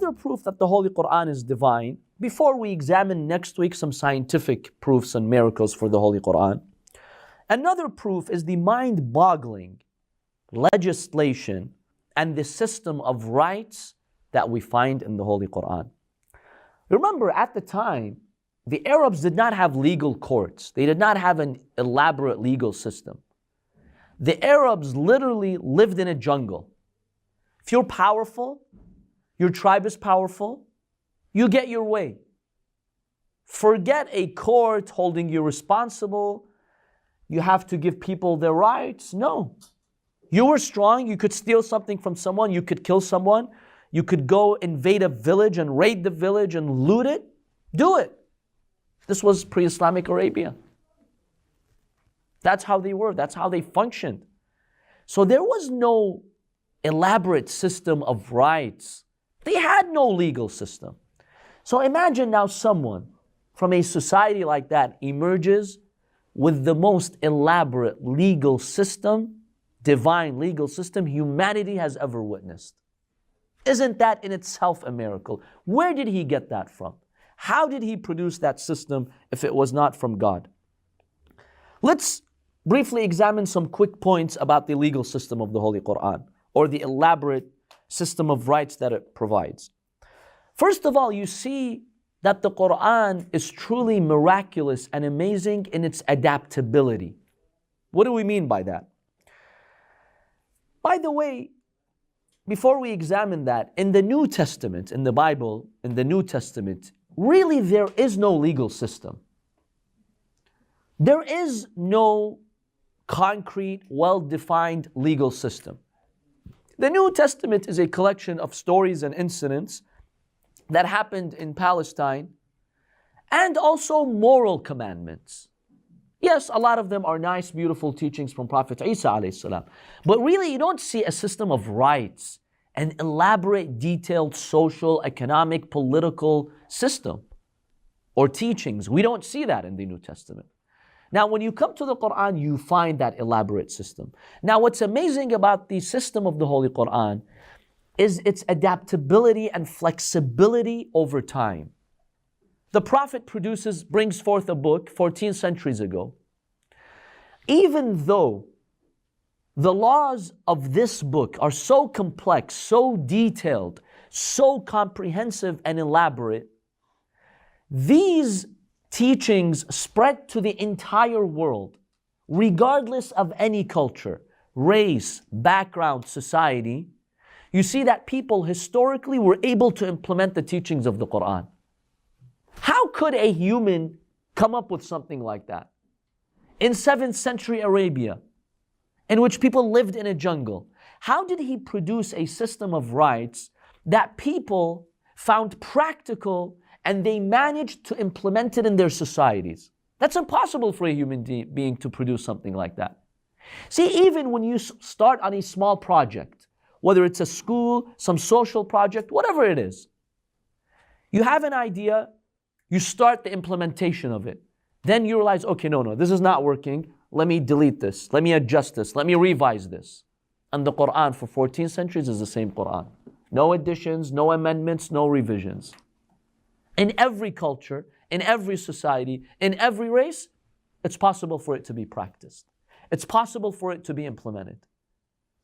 another proof that the Holy Quran is divine, before we examine next week some scientific proofs and miracles for the Holy Quran, another proof is the mind-boggling legislation and the system of rights that we find in the Holy Quran. Remember, at the time, the Arabs did not have legal courts. They did not have an elaborate legal system. The Arabs literally lived in a jungle. If you're powerful, your tribe is powerful, you get your way. Forget a court holding you responsible. You have to give people their rights. No. You were strong, you could steal something from someone, you could kill someone, you could go invade a village and raid the village and loot it. Do it. This was pre-Islamic Arabia. That's how they were, that's how they functioned. So there was no elaborate system of rights. They had no legal system. So imagine now someone from a society like that emerges with the most elaborate legal system, divine legal system humanity has ever witnessed. Isn't that in itself a miracle? Where did he get that from? How did he produce that system if it was not from God? Let's briefly examine some quick points about the legal system of the Holy Quran, or the elaborate system of rights that it provides. First of all, you see that the Quran is truly miraculous and amazing in its adaptability. What do we mean by that? By the way, before we examine that, in the New Testament, in the Bible, in the New Testament, really there is no legal system. There is no concrete, well-defined legal system. The New Testament is a collection of stories and incidents that happened in Palestine, and also moral commandments. Yes, a lot of them are nice, beautiful teachings from Prophet Isa alayhi salam. But really, you don't see a system of rights, an elaborate, detailed social, economic, political system or teachings. We don't see that in the New Testament. Now, when you come to the Quran, you find that elaborate system. Now, what's amazing about the system of the Holy Quran is its adaptability and flexibility over time. The Prophet brings forth a book 14 centuries ago. Even though the laws of this book are so complex, so detailed, so comprehensive and elaborate, these teachings spread to the entire world, regardless of any culture, race, background, society. You see that people historically were able to implement the teachings of the Quran. How could a human come up with something like that? In 7th century Arabia, in which people lived in a jungle, how did he produce a system of rights that people found practical and they managed to implement it in their societies? That's impossible for a human being to produce something like that. See, even when you start on a small project, whether it's a school, some social project, whatever it is, you have an idea, you start the implementation of it. Then you realize, okay, no, this is not working. Let me delete this. Let me adjust this. Let me revise this. And the Quran for 14 centuries is the same Quran. No additions, no amendments, no revisions. In every culture, in every society, in every race, it's possible for it to be practiced. It's possible for it to be implemented.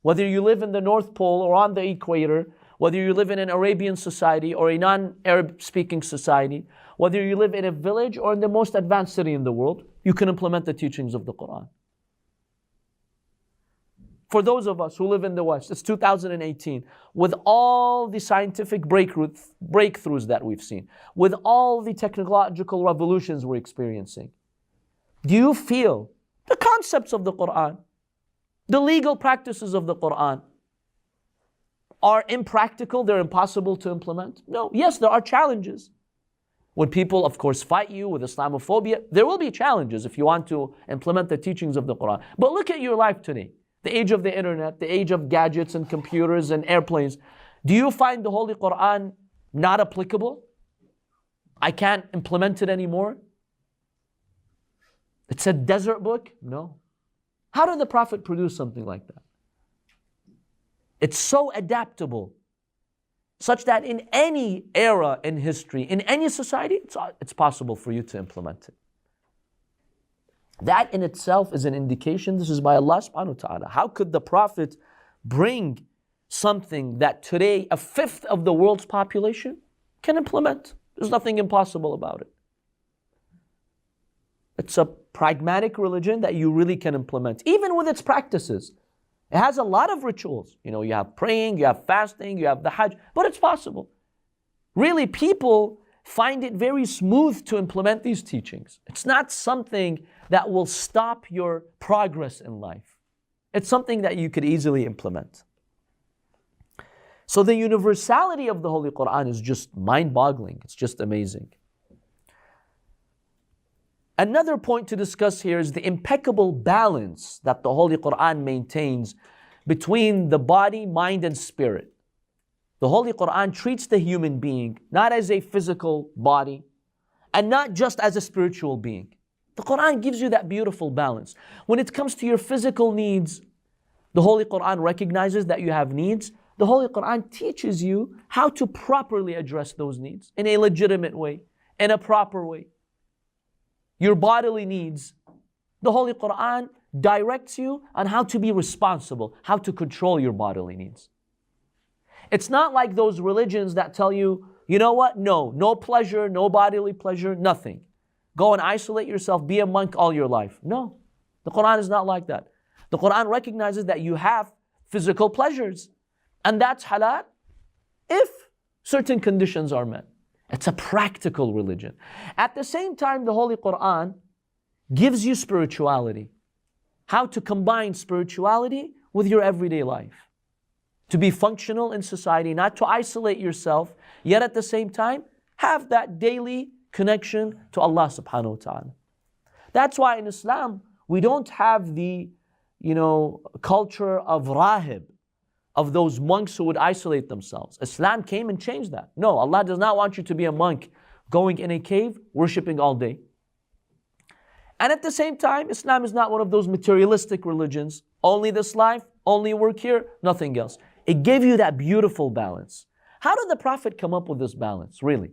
Whether you live in the North Pole or on the equator, whether you live in an Arabian society or a non-Arab speaking society, whether you live in a village or in the most advanced city in the world, you can implement the teachings of the Quran. For those of us who live in the West, it's 2018, with all the scientific breakthroughs that we've seen, with all the technological revolutions we're experiencing, do you feel the concepts of the Quran, the legal practices of the Quran, are impractical, they're impossible to implement? No. Yes, there are challenges. When people, of course, fight you with Islamophobia, there will be challenges if you want to implement the teachings of the Quran. But look at your life today, the age of the internet, the age of gadgets and computers and airplanes. Do you find the Holy Quran not applicable? I can't implement it anymore? It's a desert book? No. How did the Prophet produce something like that? It's so adaptable. such that in any era in history, in any society, it's possible for you to implement it. That in itself is an indication, this is by Allah subhanahu wa ta'ala. How could the Prophet bring something that today a fifth of the world's population can implement? There's nothing impossible about it. It's a pragmatic religion that you really can implement, even with its practices. It has a lot of rituals. You have praying, you have fasting, you have the Hajj, but it's possible. Really, people find it very smooth to implement these teachings. It's not something that will stop your progress in life. It's something that you could easily implement. So the universality of the Holy Quran is just mind-boggling. It's just amazing. Another point to discuss here is the impeccable balance that the Holy Quran maintains between the body, mind, and spirit. The Holy Quran treats the human being not as a physical body and not just as a spiritual being. The Quran gives you that beautiful balance. When it comes to your physical needs, the Holy Quran recognizes that you have needs. The Holy Quran teaches you how to properly address those needs in a legitimate way, in a proper way. Your bodily needs, the Holy Quran directs you on how to be responsible, how to control your bodily needs. It's not like those religions that tell you, you know what? No pleasure, no bodily pleasure, nothing. Go and isolate yourself, be a monk all your life. No, the Quran is not like that. The Quran recognizes that you have physical pleasures, and that's halal if certain conditions are met. It's a practical religion. At the same time, the Holy Quran gives you spirituality. How to combine spirituality with your everyday life. To be functional in society, not to isolate yourself, yet at the same time, have that daily connection to Allah subhanahu wa ta'ala. That's why in Islam, we don't have the, culture of rahib, of those monks who would isolate themselves. Islam came and changed that. No, Allah does not want you to be a monk going in a cave, worshipping all day. And at the same time, Islam is not one of those materialistic religions. Only this life, only work here, nothing else. It gave you that beautiful balance. How did the Prophet come up with this balance, really?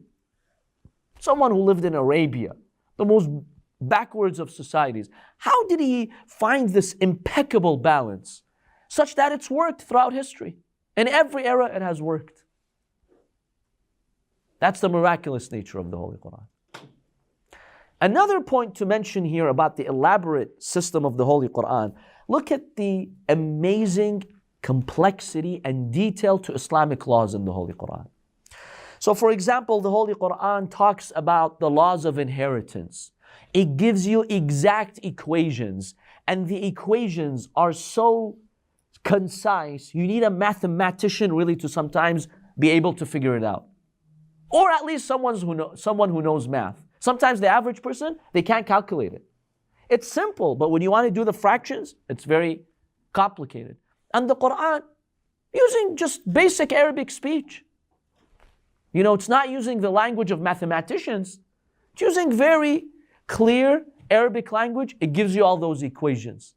Someone who lived in Arabia, the most backwards of societies. How did he find this impeccable balance such that it's worked throughout history? In every era, it has worked. That's the miraculous nature of the Holy Quran. Another point to mention here about the elaborate system of the Holy Quran, look at the amazing complexity and detail to Islamic laws in the Holy Quran. So for example, the Holy Quran talks about the laws of inheritance. It gives you exact equations, and the equations are so concise, you need a mathematician really to sometimes be able to figure it out. Or at least someone who knows math. Sometimes the average person, they can't calculate it. It's simple, but when you want to do the fractions, it's very complicated. And the Quran, using just basic Arabic speech. It's not using the language of mathematicians. It's using very clear Arabic language. It gives you all those equations.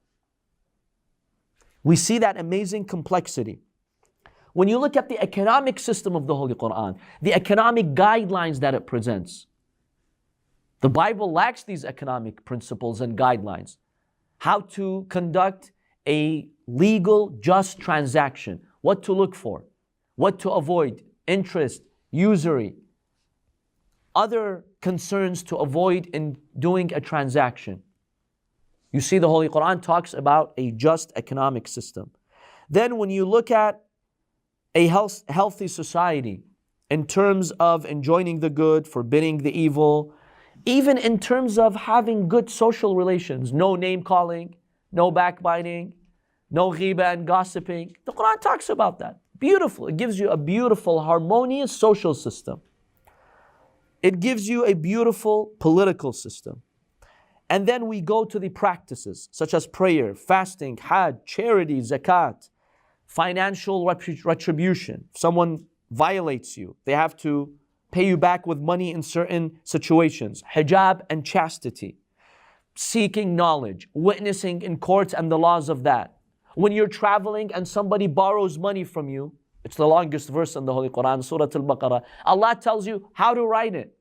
We see that amazing complexity. When you look at the economic system of the Holy Quran, the economic guidelines that it presents, the Bible lacks these economic principles and guidelines. How to conduct a legal, just transaction, what to look for, what to avoid, interest, usury, other concerns to avoid in doing a transaction. You see, the Holy Quran talks about a just economic system. Then when you look at a healthy society in terms of enjoining the good, forbidding the evil, even in terms of having good social relations, no name calling, no backbiting, no ghiba and gossiping. The Quran talks about that. Beautiful. It gives you a beautiful, harmonious social system. It gives you a beautiful political system. And then we go to the practices, such as prayer, fasting, hajj, charity, zakat, financial retribution. If someone violates you, they have to pay you back with money in certain situations. Hijab and chastity. Seeking knowledge, witnessing in courts and the laws of that. When you're traveling and somebody borrows money from you, It's the longest verse in the Holy Quran, Surah Al-Baqarah. Allah tells you how to write it.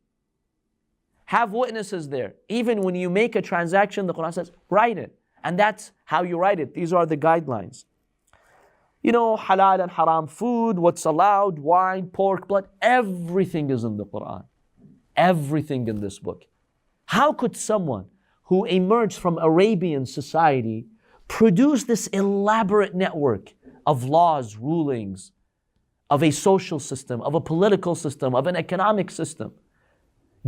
Have witnesses there. Even when you make a transaction, the Quran says, write it. And that's how you write it. These are the guidelines. You know, halal and haram food, what's allowed, wine, pork, blood, everything is in the Quran. Everything in this book. How could someone who emerged from Arabian society produce this elaborate network of laws, rulings, of a social system, of a political system, of an economic system?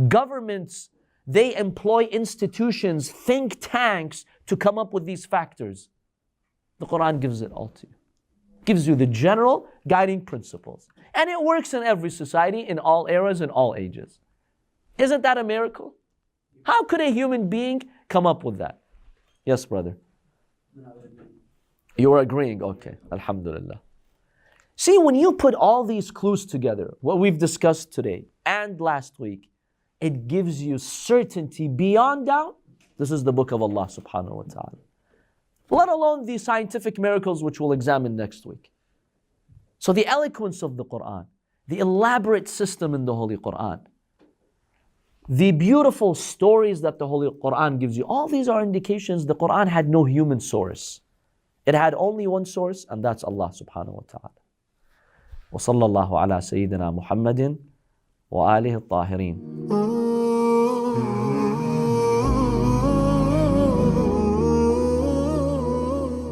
Governments, they employ institutions, think tanks to come up with these factors. The Quran gives it all to you. Gives you the general guiding principles. And it works in every society, in all eras, in all ages. Isn't that a miracle? How could a human being come up with that? Yes, brother. You are agreeing? Okay. Alhamdulillah. See, when you put all these clues together, what we've discussed today and last week, it gives you certainty beyond doubt. This is the book of Allah subhanahu wa ta'ala. Let alone the scientific miracles which we'll examine next week. So the eloquence of the Quran, the elaborate system in the Holy Quran, the beautiful stories that the Holy Quran gives you, all these are indications the Quran had no human source. It had only one source, and that's Allah subhanahu wa ta'ala. وصلى الله على سيدنا محمد وآله الطاهرين.